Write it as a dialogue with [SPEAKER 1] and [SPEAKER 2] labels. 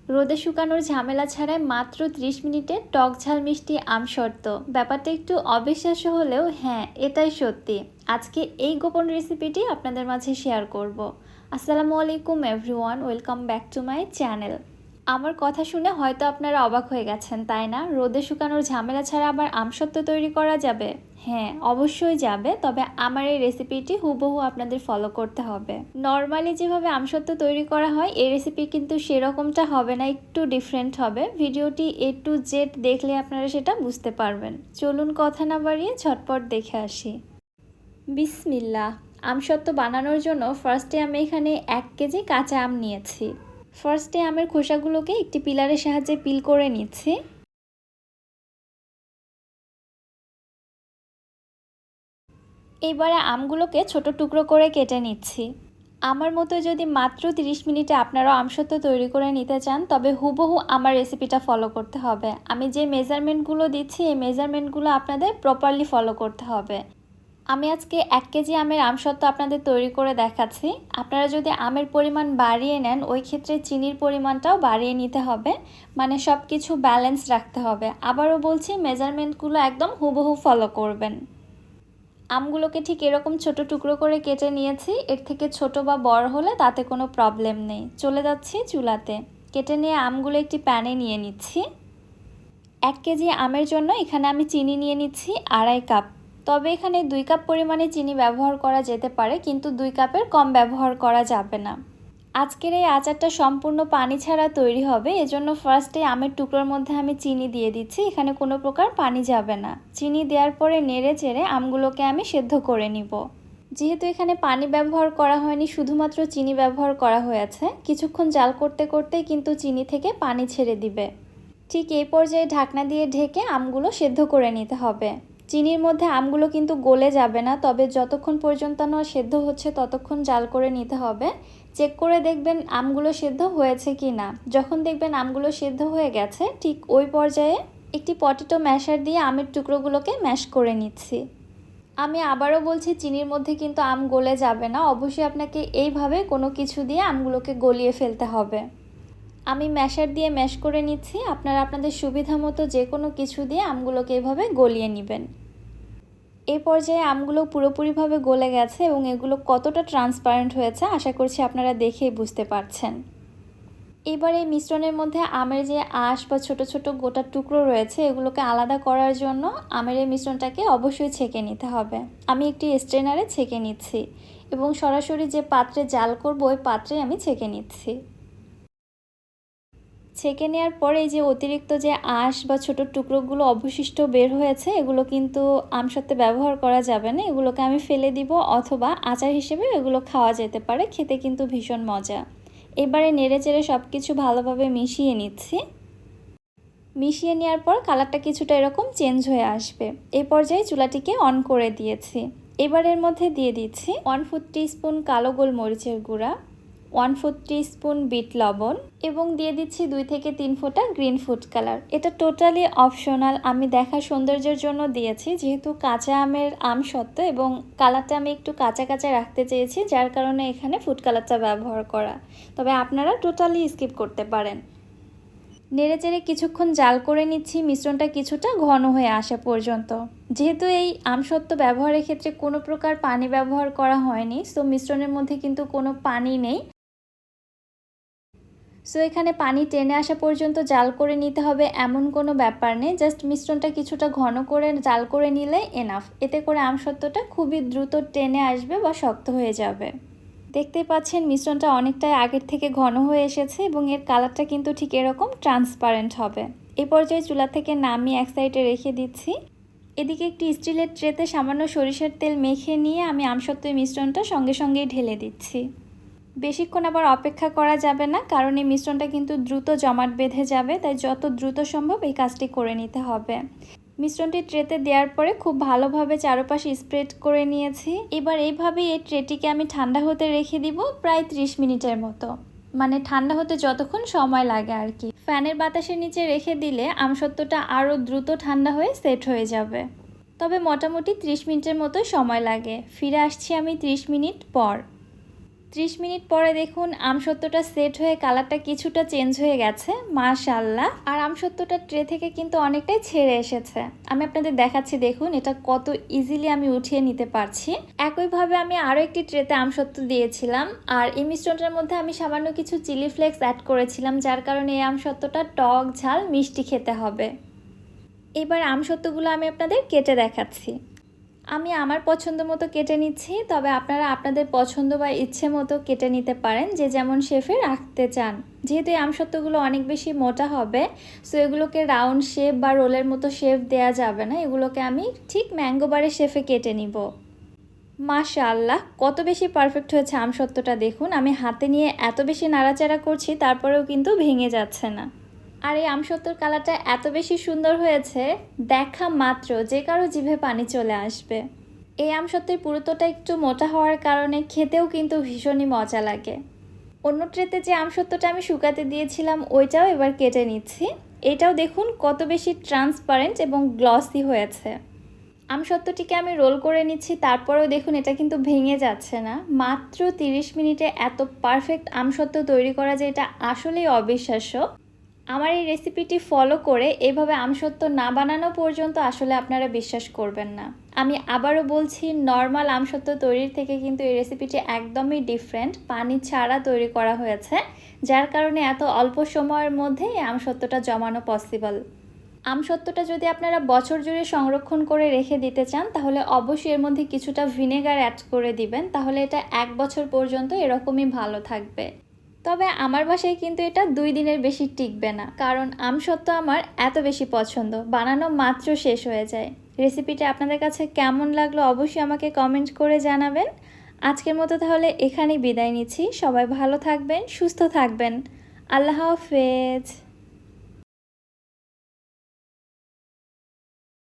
[SPEAKER 1] রোদে শুকানোর ঝামেলা ছাড়াই মাত্র 30 মিনিটে টক ঝাল মিষ্টি আম শর্ত। ব্যাপারটা একটু অবিশ্বাস্য হলেও হ্যাঁ, এটাই সত্যি। আজকে এই গোপন রেসিপিটি আপনাদের মাঝে শেয়ার করব। আসসালামু আলাইকুম everyone, welcome back to my channel. আমার কথা শুনে হয়তো আপনারা অবাক হয়ে গেছেন, তাই না? রোদে শুকানোর ঝামেলা ছাড়া আবার আমসত্ত্ব তৈরি করা যাবে? হ্যাঁ, অবশ্যই যাবে, তবে আমার এই রেসিপিটি হুবহু আপনাদের ফলো করতে হবে। নর্মালি যেভাবে আমসত্ত্ব তৈরি করা হয় এই রেসিপি কিন্তু সেরকমটা হবে না, একটু ডিফারেন্ট হবে। ভিডিওটি A to Z দেখলে আপনারা সেটা বুঝতে পারবেন। চলুন কথা না বাড়িয়ে ঝটপট দেখে আসি। বিসমিল্লাহ। আমসত্ত্ব বানানোর জন্য ফার্স্টে আমি এখানে 1 কেজি কাঁচা আম নিয়েছি। ফার্স্টে আমের খোসাগুলোকে একটি পিলারের সাহায্যে পিল করে নিচ্ছি। এবারে আমগুলোকে ছোট টুকরো করে কেটে নিচ্ছি। আমার মতো যদি মাত্র 30 মিনিটে আপনারাও আমসত্ত্ব তৈরি করে নিতে চান তবে হুবহু আমার রেসিপিটা ফলো করতে হবে। আমি যে মেজারমেন্টগুলো দিচ্ছি এই মেজারমেন্টগুলো আপনাদের প্রপারলি ফলো করতে হবে। আমি আজকে 1 কেজি আমের আমসত্ত্ব আপনাদের তৈরি করে দেখাচ্ছি। আপনারা যদি আমের পরিমাণ বাড়িয়ে নেন ওই ক্ষেত্রে চিনির পরিমাণটাও বাড়িয়ে নিতে হবে, মানে সব কিছু ব্যালেন্স রাখতে হবে। আবারও বলছি, মেজারমেন্টগুলো একদম হুবহু ফলো করবেন। আমগুলোকে ঠিক এরকম ছোট টুকরো করে কেটে নিয়েছি। এর থেকে ছোট বা বড় হলে তাতে কোনো প্রবলেম নেই। চলে যাচ্ছি চুলাতে। কেটে নিয়ে আমগুলো একটি প্যানে নিয়ে নিচ্ছি। 1 কেজি আমের জন্য এখানে আমি চিনি নিয়ে নিচ্ছি 2.5 কাপ। তবে এখানে 2 কাপ পরিমাণে চিনি ব্যবহার করা যেতে পারে, কিন্তু 2 কাপের কম ব্যবহার করা যাবে না। আজকের এই আচারটা সম্পূর্ণ পানি ছাড়া তৈরি হবে, এজন্য ফার্স্টে আমের টুকরোর মধ্যে আমি চিনি দিয়ে দিচ্ছি। এখানে কোনো প্রকার পানি যাবে না। চিনি দেওয়ার পরে নেড়ে চেড়ে আমগুলোকে আমি সেদ্ধ করে নিব। যেহেতু এখানে পানি ব্যবহার করা হয়নি, শুধুমাত্র চিনি ব্যবহার করা হয়েছে, কিছুক্ষণ জাল করতে করতেই কিন্তু চিনি থেকে পানি ছেড়ে দিবে। ঠিক এই পর্যায়ে ঢাকনা দিয়ে ঢেকে আমগুলো সেদ্ধ করে নিতে হবে। চিনির মধ্যে আমগুলো কিন্তু গলে যাবে না, তবে যতক্ষণ পর্যন্ত না সেদ্ধ হচ্ছে ততক্ষণ জাল করে নিতে হবে। চেক করে দেখবেন আমগুলো সেদ্ধ হয়েছে কি না। যখন দেখবেন আমগুলো সেদ্ধ হয়ে গেছে ঠিক ওই পর্যায়ে একটি পটেটো ম্যাশার দিয়ে আমের টুকরোগুলোকে ম্যাশ করে নিচ্ছি। আমি আবারও বলছি, চিনির মধ্যে কিন্তু আম গলে যাবে না, অবশ্যই আপনাকে এইভাবে কোনো কিছু দিয়ে আমগুলোকে গলিয়ে ফেলতে হবে। আমি ম্যাশার দিয়ে ম্যাশ করে নিচ্ছি। আপনারা আপনাদের সুবিধা মতো যে কোনো কিছু দিয়ে আমগুলোকে এভাবে গলিয়ে নেবেন। এই পর্যায়ে আমগুলো পুরোপুরিভাবে গলে গেছে এবং এগুলো কতটা ট্রান্সপারেন্ট হয়েছে আশা করছি আপনারা দেখেই বুঝতে পারছেন। এবার এই মিশ্রণের মধ্যে আমের যে আঁশ বা ছোট ছোট গোটা টুকরো রয়েছে এগুলোকে আলাদা করার জন্য আমের এই মিশ্রণটাকে অবশ্যই ছেঁকে নিতে হবে। আমি একটি স্ট্রেনারে ছেঁকে নিচ্ছি এবং সরাসরি যে পাত্রে জাল করব ওই পাত্রে আমি ছেঁকে নিচ্ছি। ছেঁকে নেওয়ার পরে এই যে অতিরিক্ত যে আঁশ বা ছোট টুকরোগুলো অবশিষ্ট বের হয়েছে এগুলো কিন্তু আমসত্ত্বে ব্যবহার করা যাবে না, এগুলোকে আমি ফেলে দিব, অথবা আচার হিসেবে এগুলো খাওয়া যেতে পারে। খেতে কিন্তু ভীষণ মজা। এবারে নেড়ে চেড়ে সব কিছু ভালোভাবে মিশিয়ে নিচ্ছি। মিশিয়ে নেওয়ার পর কালারটা কিছুটা এরকম চেঞ্জ হয়ে আসবে। এই পর্যায়ে চুলাটিকে অন করে দিয়েছি। এবার এর মধ্যে দিয়ে দিচ্ছি 1/4 টিস্পুন কালো গোলমরিচের গুঁড়া, 1/4 টিস্পুন বিট লবণ এবং দিয়ে দিচ্ছি 2 থেকে 3 ফোঁটা গ্রিন ফুড কালার। এটা টোটালি অপশনাল, আমি দেখার সৌন্দর্যের জন্য দিয়েছি, যেহেতু কাঁচা আমের আমসত্ত্ব এবং কালারটা আমি একটু কাঁচা কাঁচা রাখতে চেয়েছি, যার কারণে এখানে ফুড কালারটা ব্যবহার করা। তবে আপনারা টোটালি স্কিপ করতে পারেন। নেড়েচেড়ে কিছুক্ষণ জাল করে নিচ্ছি মিশ্রণটা কিছুটা ঘন হয়ে আসা পর্যন্ত। যেহেতু এই আমসত্ত্ব ব্যবহারের ক্ষেত্রে কোনো প্রকার পানি ব্যবহার করা হয়নি, সো মিশ্রণের মধ্যে কিন্তু কোনো পানি নেই। সো এখানে পানি টেনে আসা পর্যন্ত জাল করে নিতে হবে এমন কোনো ব্যাপার নেই, জাস্ট মিশ্রণটা কিছুটা ঘন করে জাল করে নিলে এনাফ। এতে করে আমসত্ত্বটা খুবই দ্রুত টেনে আসবে বা শক্ত হয়ে যাবে। দেখতেই পাচ্ছেন মিশ্রণটা অনেকটাই আগের থেকে ঘন হয়ে এসেছে এবং এর কালারটা কিন্তু ঠিক এরকম ট্রান্সপারেন্ট হবে। এই পর্যায়ে চুলা থেকে নামিয়ে এক সাইডে রেখে দিচ্ছি। এদিকে একটি স্টিলের ট্রেতে সামান্য সরিষার তেল মেখে নিয়ে আমি আমসত্ত্ব মিশ্রণটা সঙ্গে সঙ্গেই ঢেলে দিচ্ছি। বেশিক্ষণ আবার অপেক্ষা করা যাবে না, কারণ এই মিশ্রণটা কিন্তু দ্রুত জমাট বেঁধে যাবে, তাই যত দ্রুত সম্ভব এই কাজটি করে নিতে হবে। মিশ্রণটি ট্রেতে দেওয়ার পরে খুব ভালোভাবে চারপাশে স্প্রেড করে নিয়েছি। এবার এইভাবেই এই ট্রেটিকে আমি ঠান্ডা হতে রেখে দিব প্রায় 30 মিনিটের মতো, মানে ঠান্ডা হতে যতক্ষণ সময় লাগে আর কি। ফ্যানের বাতাসের নিচে রেখে দিলে আমসত্ত্বটা আরও দ্রুত ঠান্ডা হয়ে সেট হয়ে যাবে। তবে মোটামুটি 30 মিনিটের মতো সময় লাগে। ফিরে আসছি আমি 30 মিনিট পর। 30 মিনিট পরে দেখুন আমসত্ত্বটা সেট হয়ে কালারটা কিছুটা চেঞ্জ হয়ে গেছে, মাশাআল্লাহ। আর আমসত্ত্বটা ট্রে থেকে কিন্তু অনেকটাই ছেড়ে এসেছে। আমি আপনাদের দেখাচ্ছি, দেখুন এটা কত ইজিলি আমি উঠিয়ে নিতে পারছি। একইভাবে আমি আরও একটি ট্রেতে আমসত্ত্ব দিয়েছিলাম, আর এই মিশ্রণটার মধ্যে আমি সামান্য কিছু চিলি ফ্লেক্স অ্যাড করেছিলাম, যার কারণে এই আমসত্ত্বটা টক ঝাল মিষ্টি খেতে হবে। এবার আমসত্ত্বগুলো আমি আপনাদের কেটে দেখাচ্ছি। আমি আমার পছন্দ মতো কেটে নিচ্ছি, তবে আপনারা আপনাদের পছন্দ বা ইচ্ছে মতো কেটে নিতে পারেন, যে যেমন শেপে রাখতে চান। যেহেতু এই আমসত্ত্বগুলো অনেক বেশি মোটা হবে, সো এগুলোকে রাউন্ড শেপ বা রোলের মতো শেপ দেওয়া যাবে না, এগুলোকে আমি ঠিক ম্যাঙ্গো বারের শেপে কেটে নিব। মাশাআল্লাহ, কত বেশি পারফেক্ট হয়েছে আমসত্ত্বটা দেখুন। আমি হাতে নিয়ে এত বেশি নাড়াচাড়া করছি, তারপরেও কিন্তু ভেঙে যাচ্ছে না। আর এই আমসত্ত্বর কালারটা এত বেশি সুন্দর হয়েছে, দেখা মাত্র যে কারো জিভে পানি চলে আসবে। এই আমসত্ত্বের পুরুত্বটা একটু মোটা হওয়ার কারণে খেতেও কিন্তু ভীষণই মজা লাগে। অন্য ট্রেতে যে আমসত্ত্বটা আমি শুকাতে দিয়েছিলাম ওইটাও এবার কেটে নিচ্ছি। এটাও দেখুন কত বেশি ট্রান্সপারেন্ট এবং গ্লসি হয়েছে। আমসত্ত্বটিকে আমি রোল করে নিচ্ছি, তারপরেও দেখুন এটা কিন্তু ভেঙে যাচ্ছে না। মাত্র 30 মিনিটে এত পারফেক্ট আমসত্ত্ব তৈরি করা, যে এটা আসলেই অবিশ্বাস্য। আমার এই রেসিপিটি ফলো করে এভাবে আমসত্ত্ব না বানানো পর্যন্ত আসলে আপনারা বিশ্বাস করবেন না। আমি আবারও বলছি, নর্মাল আমসত্ত্ব তৈরির থেকে কিন্তু এই রেসিপিটি একদমই ডিফারেন্ট, পানি ছাড়া তৈরি করা হয়েছে, যার কারণে এত অল্প সময়ের মধ্যে এই আমসত্ত্বটা জমানো পসিবল। আমসত্ত্বটা যদি আপনারা বছর জুড়ে সংরক্ষণ করে রেখে দিতে চান, তাহলে অবশ্যই এর মধ্যে কিছুটা ভিনেগার অ্যাড করে দিবেন, তাহলে এটা 1 বছর পর্যন্ত এরকমই ভালো থাকবে। তবে আমার বাসায় কিন্তু এটা 2 দিনের বেশি টিকবে না, কারণ আমসত্ত্ব আমার এত বেশি পছন্দ, বানানো মাত্র শেষ হয়ে যায়। রেসিপিটা আপনাদের কাছে কেমন লাগলো অবশ্যই আমাকে কমেন্ট করে জানাবেন। আজকের মতো তাহলে এখানেই বিদায় নিচ্ছি। সবাই ভালো থাকবেন, সুস্থ থাকবেন। আল্লাহ হাফেজ।